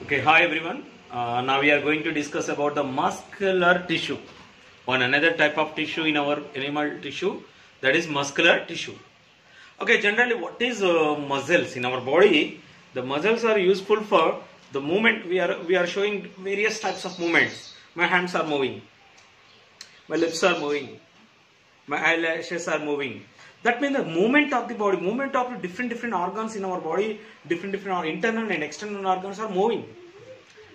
Okay, hi everyone. Now we are going to discuss about the muscular tissue. One another type of tissue in our animal tissue, that is muscular tissue. Okay, generally what is muscles in our body? The muscles are useful for the movement. We are showing various types of movements. My hands are moving, my lips are moving, my eyelashes are moving. That means the movement of the body, movement of different organs in our body, different internal and external organs are moving.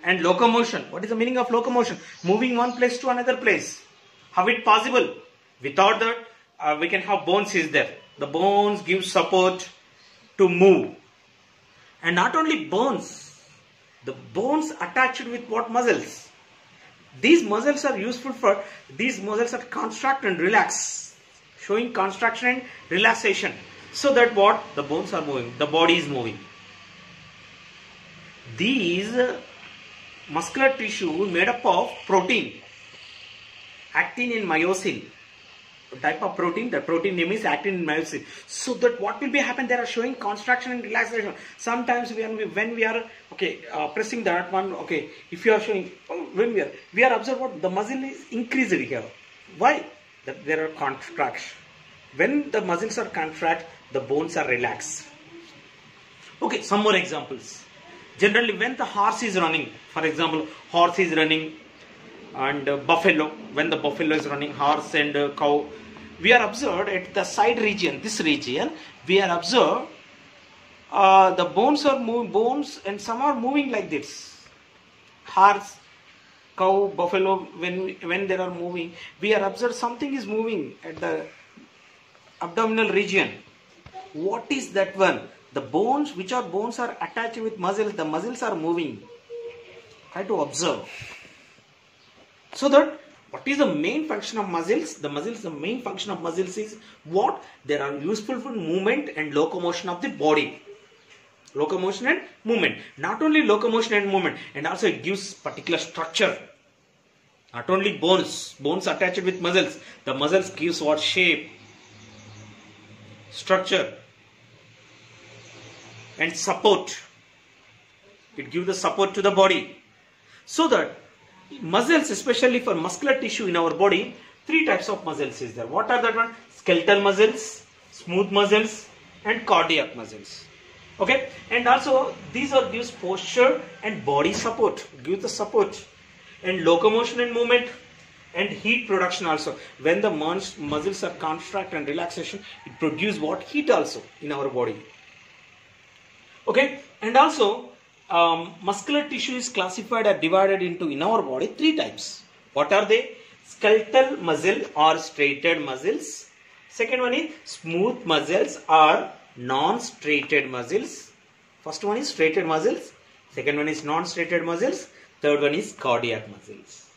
And locomotion. What is the meaning of locomotion? Moving one place to another place. How it possible? Without that, we can have bones is there. The bones give support to move. And not only bones, the bones attached with what muscles? These muscles are useful for, these muscles are contract and relax, showing contraction and relaxation. So that what? The bones are moving, the body is moving. These muscular tissue made up of protein, actin and myosin. A type of protein, the protein name is actin and myosin. So that what will be happen? They are showing contraction and relaxation. Sometimes when we are pressing that one, if you are showing, when we are observe what the muscle is increased here. Why? That there are contraction. When the muscles are contract, the bones are relaxed. Okay, some more examples. Generally, when the horse is running, for example, horse is running and buffalo, when the buffalo is running, horse and cow, we are observed at the side region, this region, we are observed the bones are moving, bones and some are moving like this. Horse, cow, buffalo, when they are moving, we are observed something is moving at the abdominal region. What is that one? The bones, which are bones are attached with muscles, the muscles are moving. Try to observe. So that, what is the main function of muscles? The main function of muscles is what? They are useful for movement and locomotion of the body. Locomotion and movement. Not only locomotion and movement, and also it gives particular structure. Not only bones attached with muscles. The muscles gives what? Shape, structure, and support. It gives the support to the body. So that muscles, especially for muscular tissue in our body, three types of muscles is there. What are that one? Skeletal muscles, smooth muscles, and cardiac muscles. Okay, and also these are gives posture and body support, give the support, and locomotion and movement, and heat production also. When the muscles are contract and relaxation, it produces what? Heat also in our body. Okay, and also muscular tissue is classified or divided into in our body three types. What are they? Skeletal muscle or striated muscles. Second one is smooth muscles or non-striated muscles. First one is striated muscles. Second one is non-striated muscles. Third one is cardiac muscles.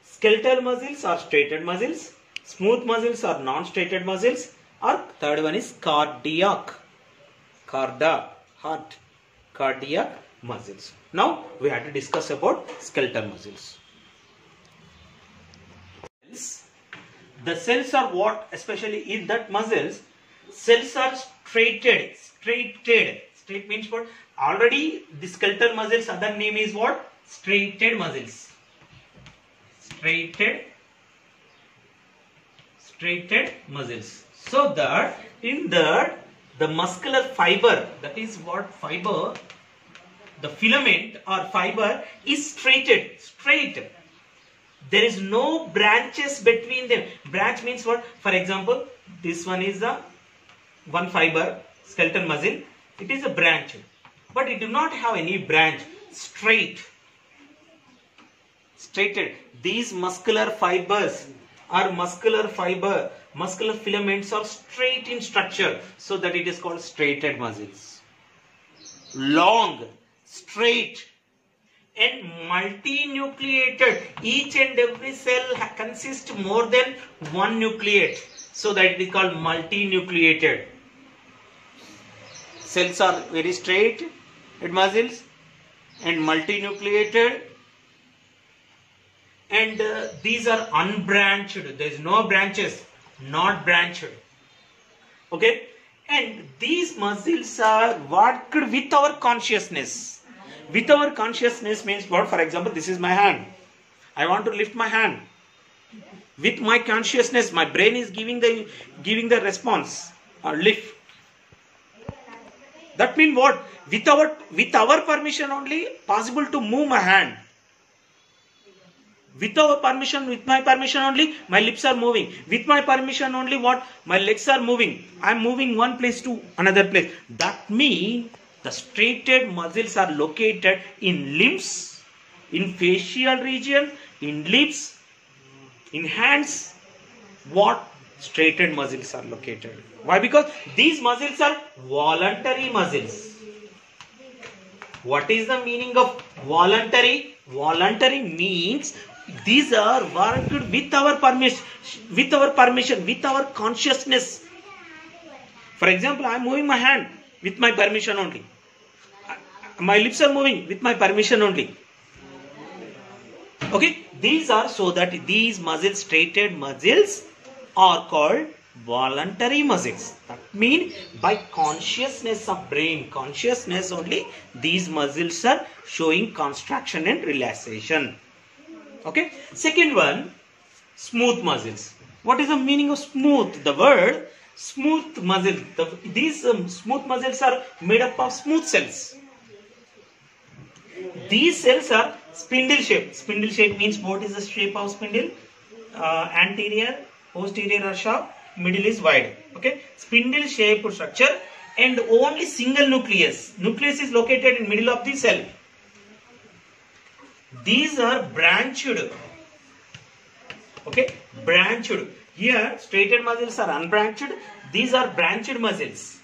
Skeletal muscles are striated muscles. Smooth muscles are non-striated muscles. Or third one is cardiac muscles. Now we have to discuss about skeletal muscles. The cells are what? Especially in that muscles, cells are striated. Straight means what? Already the skeletal muscles, other name is what? Striated muscles. Striated muscles. So that in that the muscular fiber, that is what fiber, the filament or fiber is straight. There is no branches between them. Branch means what? For example, this one is the one fiber, skeletal muscle. It is a branch, but it do not have any branch. Straighted. These muscular fibers are muscular filaments are straight in structure, so that it is called striated muscles. Long, straight, and multinucleated. Each and every cell consists more than one nucleate, so that it is called multinucleated. Cells are very straight muscles and multinucleated. And these are unbranched. There is no branches, not branched. Okay, and these muscles are worked with our consciousness. With our consciousness means what? For example, this is my hand. I want to lift my hand. With my consciousness, my brain is giving the response or lift. That means what? With our permission only possible to move my hand. With my permission only, my lips are moving. With my permission only, what? My legs are moving. I am moving one place to another place. That means the striated muscles are located in limbs, in facial region, in lips, in hands. What? Striated muscles are located. Why? Because these muscles are voluntary muscles. What is the meaning of voluntary? Voluntary means these are worked with our permission, with our consciousness. For example, I am moving my hand with my permission only. My lips are moving with my permission only. Okay, these are so that these muscles, striated muscles, are called voluntary muscles. That means by consciousness of brain, consciousness only, these muscles are showing contraction and relaxation. Okay. Second one, smooth muscles. What is the meaning of smooth? The word smooth muscle. These smooth muscles are made up of smooth cells. These cells are spindle shape. Spindle shape means what is the shape of spindle? Anterior, posterior are sharp, middle is wide. Okay. Spindle shaped structure and only single nucleus. Nucleus is located in middle of the cell. These are branched. Okay, branched. Here, striated muscles are unbranched. These are branched muscles.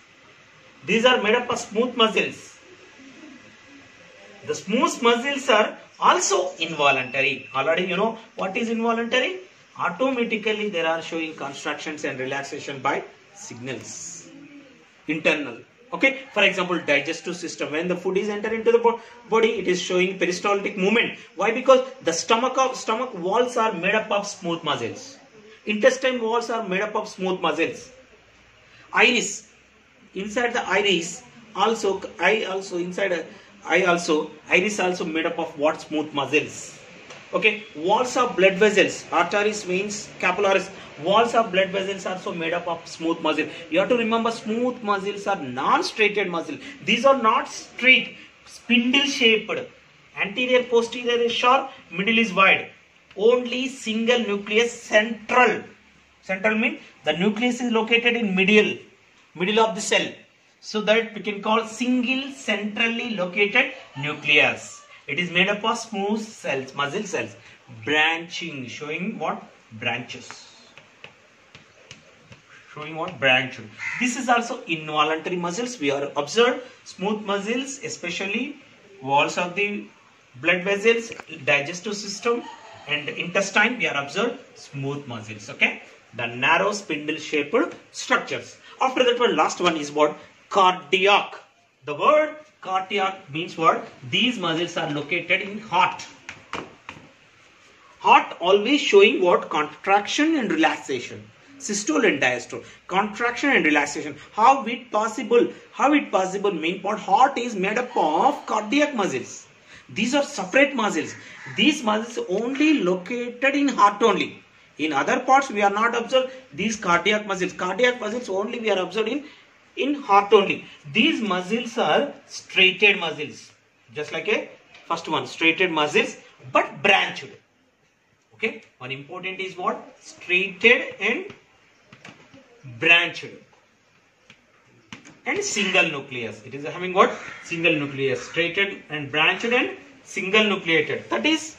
These are made up of smooth muscles. The smooth muscles are also involuntary. Already you know what is involuntary? Automatically they are showing contractions and relaxation by signals. Internal. Okay, for example, digestive system. When the food is entering into the body, it is showing peristaltic movement. Why? Because the stomach walls are made up of smooth muscles. Intestine walls are made up of smooth muscles. Iris, inside the iris, iris also made up of what? Smooth muscles. Okay, walls of blood vessels, arteries, veins, capillaries, walls of blood vessels are also made up of smooth muscle. You have to remember, smooth muscles are non-striated muscle. These are not straight, spindle shaped. Anterior, posterior is sharp, middle is wide. Only single nucleus, central. Central means the nucleus is located in middle of the cell. So that we can call single centrally located nucleus. It is made up of smooth cells, muscle cells, branching, showing what? Branches. Showing what? Branched. This is also involuntary muscles. We are observed smooth muscles, especially walls of the blood vessels, digestive system, and intestine. We are observed smooth muscles. Okay, the narrow spindle-shaped structures. After that one, last one is what? Cardiac. The word cardiac means what? These muscles are located in heart. Heart always showing what? Contraction and relaxation. Systole and diastole. Contraction and relaxation. How it possible? How it possible mean what? Heart is made up of cardiac muscles. These are separate muscles. These muscles only located in heart only. In other parts we are not observed these cardiac muscles. Cardiac muscles only we are observed in heart only. These muscles are striated muscles. Just like a first one, striated muscles, but branched. Okay. One important is what? Striated and branched. And single nucleus. It is having what? Single nucleus. Striated and branched and single nucleated. That is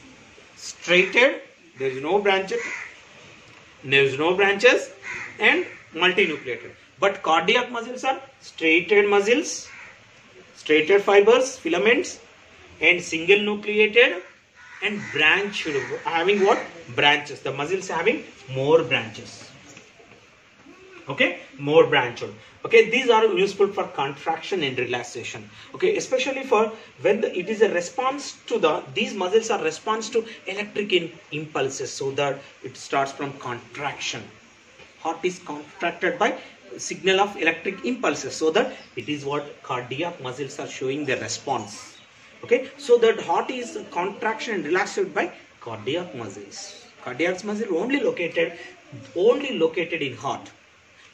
striated. There is no branches. There is no branches and multinucleated. But cardiac muscles are striated muscles, striated fibers, filaments, and single nucleated and branched, having what? Branches. The muscles having more branches. Okay, more branched. Okay, these are useful for contraction and relaxation. Okay, especially for when it is a response to these muscles are response to electric impulses, so that it starts from contraction. Heart is contracted by signal of electric impulses, so that it is what cardiac muscles are showing the response. Okay, so that heart is contraction and relaxed by cardiac muscles. Cardiac muscle only located in heart.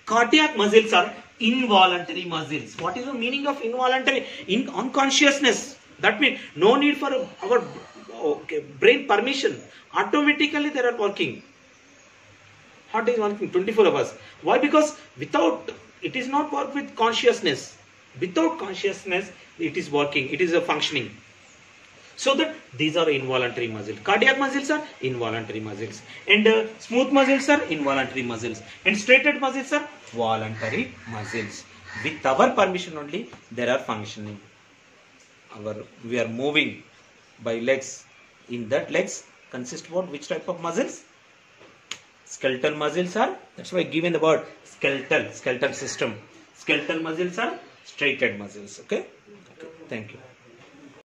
Cardiac muscles are involuntary muscles. What is the meaning of involuntary? In unconsciousness. That means no need for our brain permission. Automatically they are working. Heart is working 24 hours. Why? Because without, it is not work with consciousness. Without consciousness, it is working. It is a functioning. So that these are involuntary muscles. Cardiac muscles are involuntary muscles. And smooth muscles are involuntary muscles. And straightened muscles are voluntary muscles. With our permission only, they are functioning. We are moving by legs. In that legs consist what? Which type of muscles? Skeletal muscles are, that's why given the word skeletal system. Skeletal muscles are straightened muscles. Okay? Thank you.